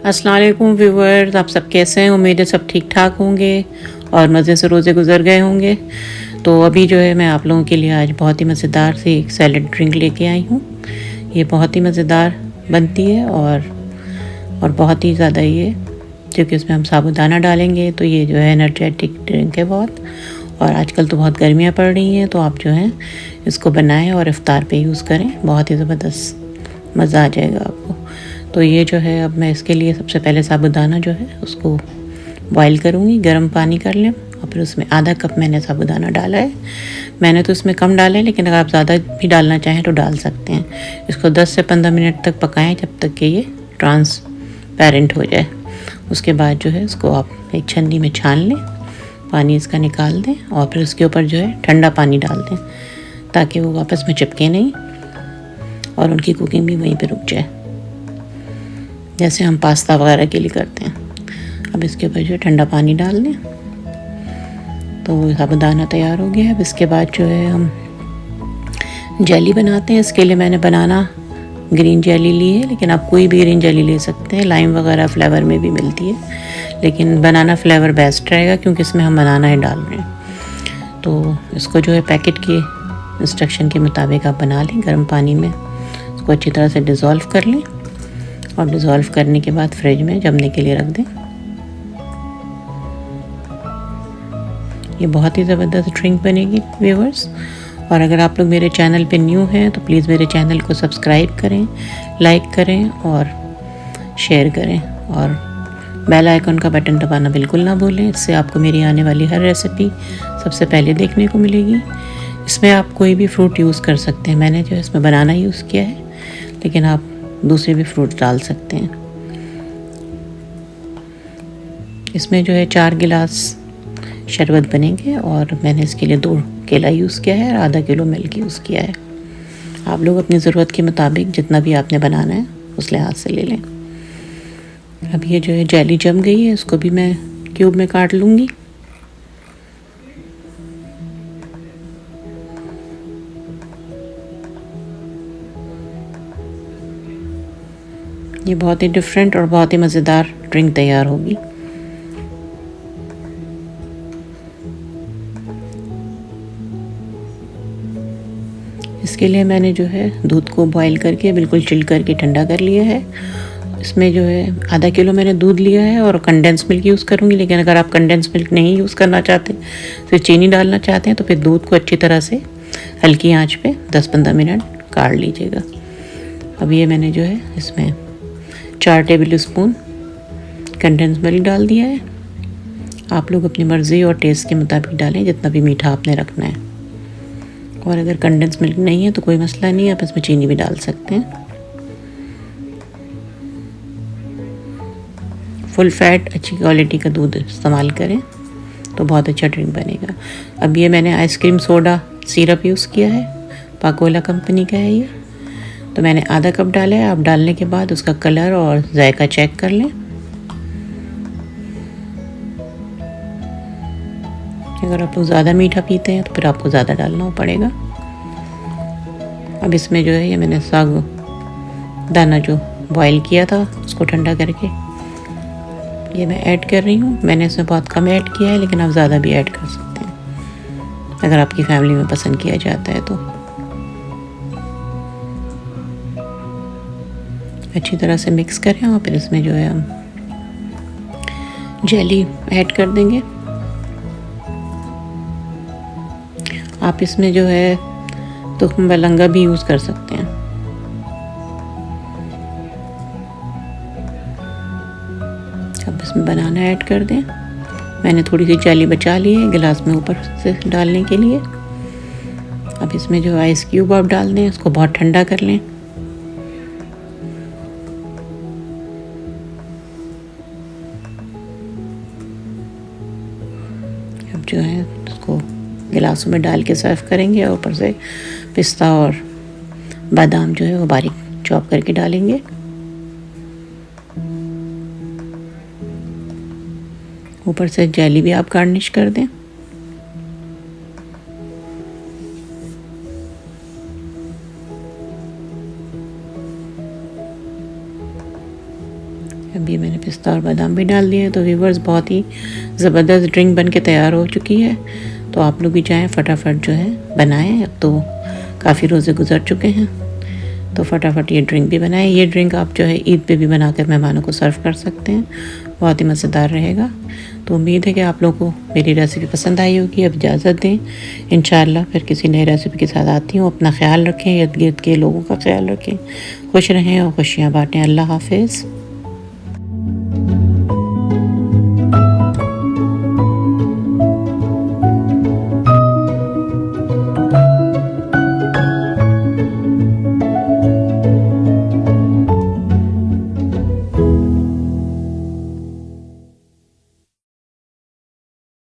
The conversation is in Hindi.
अस्सलाम वालेकुम व्यूवर्स, आप सब कैसे हैं? उम्मीद है सब ठीक ठाक होंगे और मज़े से रोज़े गुजर गए होंगे। तो अभी जो है मैं आप लोगों के लिए आज बहुत ही मज़ेदार सी एक सैलड ड्रिंक लेके आई हूँ। ये बहुत ही मज़ेदार बनती है और बहुत ही ज़्यादा ये, क्योंकि उसमें हम साबूदाना डालेंगे तो ये जो है एनर्जेटिक ड्रिंक है बहुत। और आजकल तो बहुत गर्मियाँ पड़ रही हैं, तो आप जो है इसको बनाएं और इफ़्तार पे यूज़ करें, बहुत ही ज़बरदस्त मज़ा आ जाएगा आपको। तो ये जो है, अब मैं इसके लिए सबसे पहले साबूदाना जो है उसको बॉईल करूँगी, गर्म पानी कर लें और फिर उसमें आधा कप मैंने साबूदाना डाला है। मैंने तो इसमें कम डाला है, लेकिन अगर आप ज़्यादा भी डालना चाहें तो डाल सकते हैं। इसको 10 से 15 मिनट तक पकाएं, जब तक कि ये ट्रांसपेरेंट हो जाए। उसके बाद जो है इसको आप एक छन्नी में छान लें, पानी इसका निकाल दें और फिर उसके ऊपर जो है ठंडा पानी डाल दें, ताकि वो आपस में चिपके नहीं और उनकी कुकिंग भी वहीं पे रुक जाए, जैसे हम पास्ता वगैरह के लिए करते हैं। अब इसके ऊपर जो है ठंडा पानी डाल दें, तो साबूदाना तैयार हो गया है। अब इसके बाद जो है हम जेली बनाते हैं। इसके लिए मैंने बनाना ग्रीन जेली ली है, लेकिन आप कोई भी ग्रीन जेली ले सकते हैं, लाइम वगैरह फ्लेवर में भी मिलती है, लेकिन बनाना फ्लेवर बेस्ट रहेगा क्योंकि इसमें हम बनाना ही डाल रहे हैं। तो इसको जो है पैकेट के इंस्ट्रक्शन के मुताबिक आप बना लें। गर्म पानी में इसको अच्छी तरह से डिज़ोल्व कर लें और डिज़ोल्व करने के बाद फ्रिज में जमने के लिए रख दें। ये बहुत ही ज़बरदस्त ड्रिंक बनेगी व्यूअर्स। और अगर आप लोग मेरे चैनल पे न्यू हैं तो प्लीज़ मेरे चैनल को सब्सक्राइब करें, लाइक करें और शेयर करें, और बेल आइकन का बटन दबाना बिल्कुल ना भूलें। इससे आपको मेरी आने वाली हर रेसिपी सबसे पहले देखने को मिलेगी। इसमें आप कोई भी फ्रूट यूज़ कर सकते हैं। मैंने जो है इसमें बनाना यूज़ किया है, लेकिन आप दूसरे भी फ्रूट डाल सकते हैं। इसमें जो है 4 गिलास शरबत बनेंगे और मैंने इसके लिए 2 केला यूज़ किया है और आधा किलो मिल्क यूज़ किया है। आप लोग अपनी ज़रूरत के मुताबिक जितना भी आपने बनाना है उस लिहाज से ले लें। अब ये जो है जेली जम गई है, इसको भी मैं क्यूब में काट लूँगी। ये बहुत ही डिफरेंट और बहुत ही मज़ेदार ड्रिंक तैयार होगी। इसके लिए मैंने जो है दूध को बॉईल करके बिल्कुल चिल करके ठंडा कर लिया है। इसमें जो है आधा किलो मैंने दूध लिया है और कंडेंस मिल्क यूज़ करूँगी, लेकिन अगर आप कंडेंस मिल्क नहीं यूज़ करना चाहते, फिर चीनी डालना चाहते हैं, तो फिर दूध को अच्छी तरह से हल्की आंच पे 10-15 मिनट काढ़ लीजिएगा। अब ये मैंने जो है इसमें 4 टेबल स्पून कंडेंस मिल्क डाल दिया है। आप लोग अपनी मर्ज़ी और टेस्ट के मुताबिक डालें, जितना भी मीठा आपने रखना है। और अगर कंडेंस मिल्क नहीं है तो कोई मसला नहीं है, आप इसमें चीनी भी डाल सकते हैं। फुल फैट अच्छी क्वालिटी का दूध इस्तेमाल करें तो बहुत अच्छा ड्रिंक बनेगा। अब ये मैंने आइसक्रीम सोडा सिरप यूज़ किया है, पाकोला कंपनी का है ये। तो मैंने आधा कप डाला है। आप डालने के बाद उसका कलर और जायका चेक कर लें। अगर आप लोग ज़्यादा मीठा पीते हैं तो फिर आपको ज़्यादा डालना पड़ेगा। अब इसमें जो है ये मैंने साबूदाना जो बॉईल किया था उसको ठंडा करके ये मैं ऐड कर रही हूँ। मैंने इसमें बहुत कम ऐड किया है, लेकिन आप ज़्यादा भी ऐड कर सकते हैं अगर आपकी फैमिली में पसंद किया जाता है तो। अच्छी तरह से मिक्स करें और फिर इसमें जो है हम जेली ऐड कर देंगे। आप इसमें जो है तुख्म बलंगा भी यूज़ कर सकते हैं। अब इसमें बनाना ऐड कर दें। मैंने थोड़ी सी जेली बचा ली है गिलास में ऊपर से डालने के लिए। अब इसमें जो आइस क्यूब आप डाल दें, उसको बहुत ठंडा कर लें। अब जो है उसको गिलासों में डाल के सर्व करेंगे और ऊपर से पिस्ता और बादाम जो है वो बारीक चॉप करके डालेंगे। ऊपर से जेली भी आप गार्निश कर दें। अभी मैंने पिस्ता और बादाम भी डाल दिए। तो व्यूवर्स, बहुत ही ज़बरदस्त ड्रिंक बन के तैयार हो चुकी है। तो आप लोग भी जाएँ फटाफट जो है बनाएं। अब तो काफ़ी रोज़े गुजर चुके हैं, तो फटाफट ये ड्रिंक भी बनाएं। ये ड्रिंक आप जो है ईद पे भी बनाकर मेहमानों को सर्व कर सकते हैं, बहुत ही मज़ेदार रहेगा। तो उम्मीद है कि आप लोगों को मेरी रेसिपी पसंद आई होगी। अब इजाज़त दें, इंशाअल्लाह फिर किसी नई रेसिपी के साथ आती हूँ। अपना ख्याल रखें, इर्द गिर्द के लोगों का ख्याल रखें, खुश रहें और खुशियाँ बाँटें। अल्लाह हाफ़िज़।